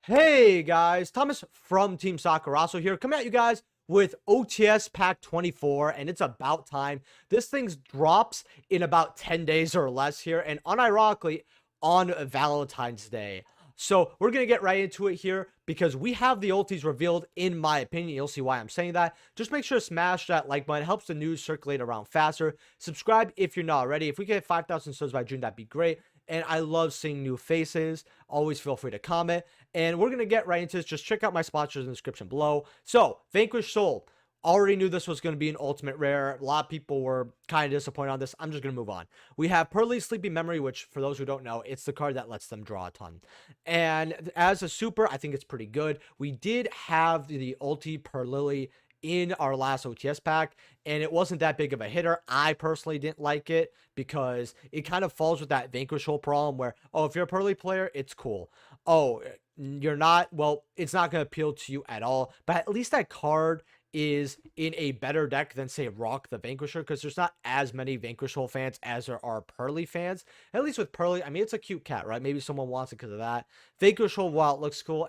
Hey guys, Thomas from Team Sakurazo here, coming at you guys with OTS Pack 24, and it's about time. This thing drops in about 10 days or less here, and unironically, on Valentine's Day. So we're going to get right into it here, because we have the Ulti'S revealed, in my opinion. You'll see why I'm saying that. Just make sure to smash that like button. It helps the news circulate around faster. Subscribe if you're not already. If we get 5,000 subs by June, that'd be great. And I love seeing new faces. Always feel free to comment. And we're going to get right into this. Just check out my sponsors in the description below. So, Vanquish Soul. Already knew this was going to be an ultimate rare. A lot of people were kind of disappointed on this. I'm just going to move on. We have Pearly's Sleeping Memory, which, for those who don't know, it's the card that lets them draw a ton. And as a super, I think it's pretty good. We did have the Ulti Pearly in our last OTS pack, and it wasn't that big of a hitter. I personally didn't like it because it kind of falls with that Vanquish Hole problem where, oh, if you're a Pearly player, it's cool. Oh, you're not, well, it's not going to appeal to you at all. But at least that card is in a better deck than, say, Rock the Vanquisher, because there's not as many Vanquish Hole fans as there are Pearly fans. At least with Pearly, I mean, it's a cute cat, right? Maybe someone wants it because of that. Vanquish Hole, while it looks cool,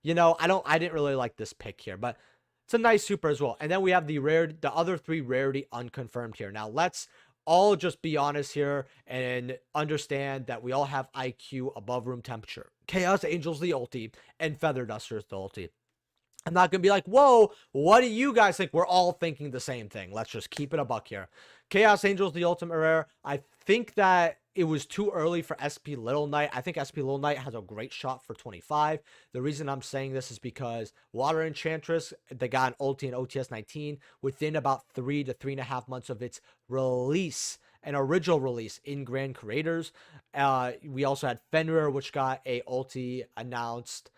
you know, I didn't really like this pick here, but it's a nice super as well. And then we have the other three rarity unconfirmed here. Now let's all just be honest here and understand that we all have IQ above room temperature. Chaos Angel's the ulti, and Feather Duster's the ulti. I'm not going to be like, whoa, what do you guys think? We're all thinking the same thing. Let's just keep it a buck here. Chaos Angel's the ultimate rare. I think that it was too early for SP Little Knight. I think SP Little Knight has a great shot for 25. The reason I'm saying this is because Water Enchantress, they got an ulti in OTS 19 within about 3 to 3.5 months of its release, an original release in Grand Creators. We also had Fenrir, which got a ulti announced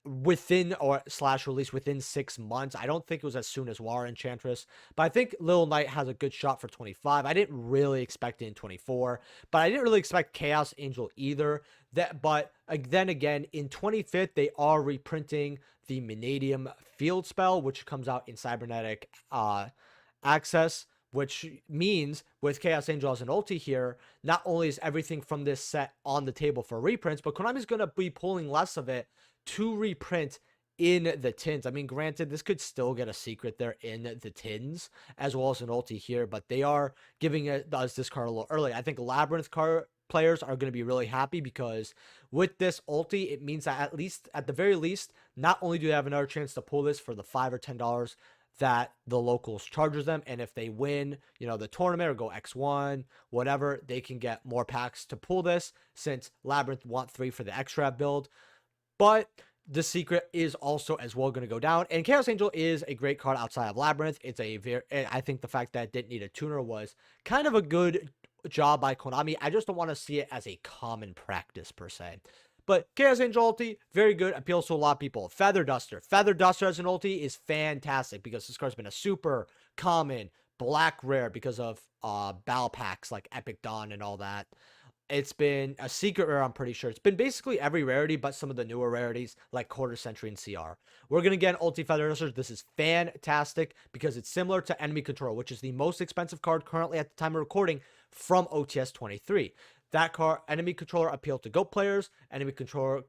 within or slash release within 6 months. I don't think it was as soon as Water Enchantress, but I think Little Knight has a good shot for 25. I didn't really expect it in 24, but I didn't really expect Chaos Angel either. But then again, in 25th, they are reprinting the Vanadium Field Spell, which comes out in Cybernetic Access, which means with Chaos Angel as an ulti here, not only is everything from this set on the table for reprints, but Konami's going to be pulling less of it to reprint in the tins. I mean, granted, this could still get a secret there in the tins, as well as an ulti here, but they are giving us this card a little early. I think Labyrinth card players are going to be really happy, because with this ulti, it means that at the very least, not only do they have another chance to pull this for the $5 or $10 that the locals charges them, and if they win, you know, the tournament or go X1, whatever, they can get more packs to pull this, since Labyrinth want 3 for the extra build. But the secret is also as well going to go down, and Chaos Angel is a great card outside of Labyrinth. It's I think the fact that it didn't need a tuner was kind of a good job by Konami. I just don't want to see it as a common practice per se. But Chaos Angel ulti, very good, appeals to a lot of people. Feather Duster as an ulti is fantastic, because this card's been a super common black rare because of battle packs like Epic Dawn and all that. It's been a secret rare, I'm pretty sure. It's been basically every rarity but some of the newer rarities like Quarter Century and CR. We're going to get an Ulti Feather Duster. This is fantastic because it's similar to Enemy Control, which is the most expensive card currently at the time of recording from OTS 23. That card, Enemy Controller, appealed to GOAT players. Enemy Controller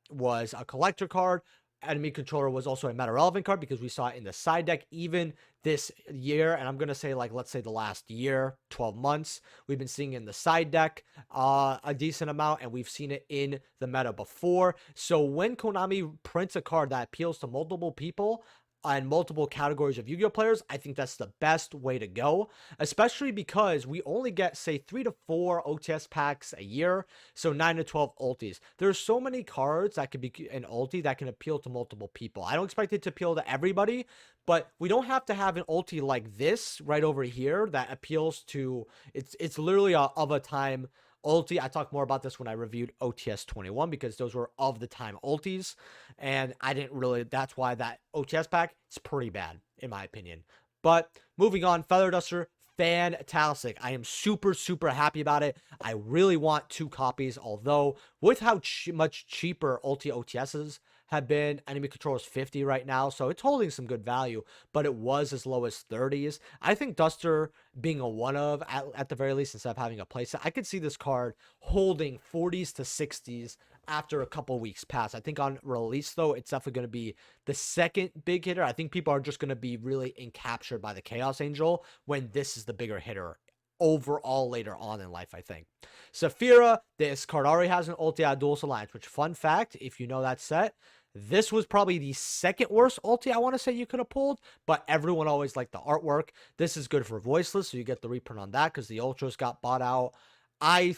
was a collector card. Enemy Controller was also a meta relevant card because we saw it in the side deck even this year, and I'm going to say, like, let's say the last year, 12 months, we've been seeing in the side deck a decent amount, and we've seen it in the meta before. So when Konami prints a card that appeals to multiple people and multiple categories of Yu-Gi-Oh players, I think that's the best way to go, especially because we only get, say, 3 to 4 OTS packs a year, so 9 to 12 ultis. There's so many cards that could be an ulti that can appeal to multiple people. I don't expect it to appeal to everybody, but we don't have to have an ulti like this right over here that appeals to, it's literally of a time ulti. I talked more about this when I reviewed OTS 21, because those were of the time ultis, and I didn't really, that's why that OTS pack is pretty bad in my opinion. But moving on, Feather Duster, fantastic. I am super happy about it. I really want 2 copies, although with how much cheaper ulti OTSs have been enemy controllers 50 right now, so it's holding some good value, but it was as low as 30s. I think Duster being a one of at the very least, instead of having a playset, I could see this card holding 40s to 60s after a couple weeks pass. I think on release, though, it's definitely going to be the second big hitter. I think people are just going to be really encaptured by the Chaos Angel when this is the bigger hitter overall later on in life, I think. Safira, this card already has an ulti at Duelist Alliance, which, fun fact, if you know that set, this was probably the second worst ulti I want to say you could have pulled, but everyone always liked the artwork. This is good for Voiceless, so you get the reprint on that because the Ultras got bought out. I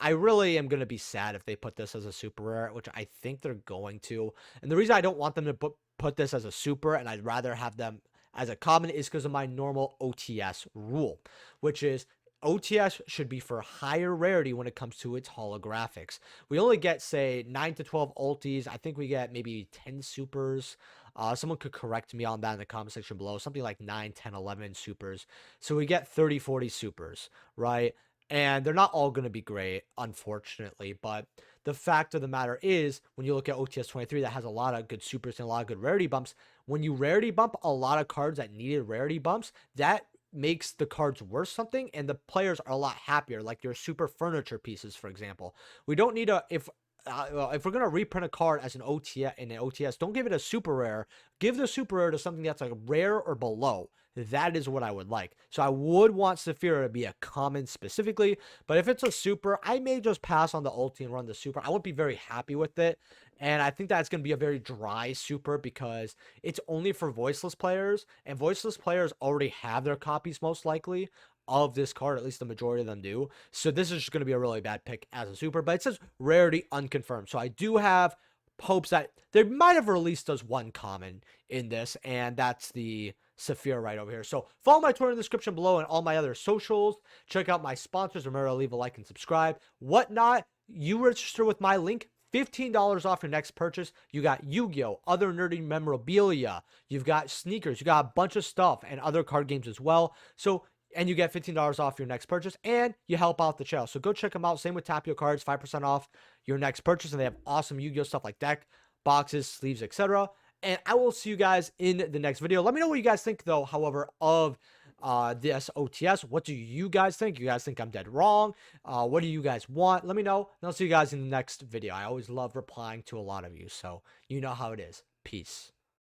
really am gonna be sad if they put this as a super rare, which I think they're going to. And the reason I don't want them to put this as a super and I'd rather have them as a common is because of my normal OTS rule, which is OTS should be for higher rarity when it comes to its holographics. We only get, say, 9 to 12 ultis. I think we get maybe 10 supers. Someone could correct me on that in the comment section below. Something like 9, 10, 11 supers. So we get 30, 40 supers, right? And they're not all going to be great, unfortunately. But the fact of the matter is, when you look at OTS 23, that has a lot of good supers and a lot of good rarity bumps. When you rarity bump a lot of cards that needed rarity bumps, that makes the cards worth something, and the players are a lot happier. Like your super furniture pieces, for example. We don't need if we're gonna reprint a card as an OTS in an OTS, don't give it a super rare. Give the super rare to something that's like rare or below. That is what I would like. So I would want Safira to be a common specifically, but if it's a super, I may just pass on the ulti and run the super. I won't be very happy with it, and I think that's going to be a very dry super because it's only for voiceless players, and voiceless players already have their copies most likely of this card, at least the majority of them do. So this is just going to be a really bad pick as a super, but it says rarity unconfirmed. So I do have hopes that they might have released us one common in this, and that's the Safira right over here. So follow my Twitter in the description below and all my other socials. Check out my sponsors. Remember to leave a like and subscribe. Whatnot, you register with my link, $15 off your next purchase. You got Yu-Gi-Oh, other nerdy memorabilia. You've got sneakers. You got a bunch of stuff and other card games as well. So, and you get $15 off your next purchase, and you help out the channel. So go check them out. Same with Tapio Cards, 5% off your next purchase, and they have awesome Yu-Gi-Oh stuff like deck, boxes, sleeves, etc. And I will see you guys in the next video. Let me know what you guys think, though, however, of this OTS. What do you guys think? You guys think I'm dead wrong? What do you guys want? Let me know, and I'll see you guys in the next video. I always love replying to a lot of you, so you know how it is. Peace.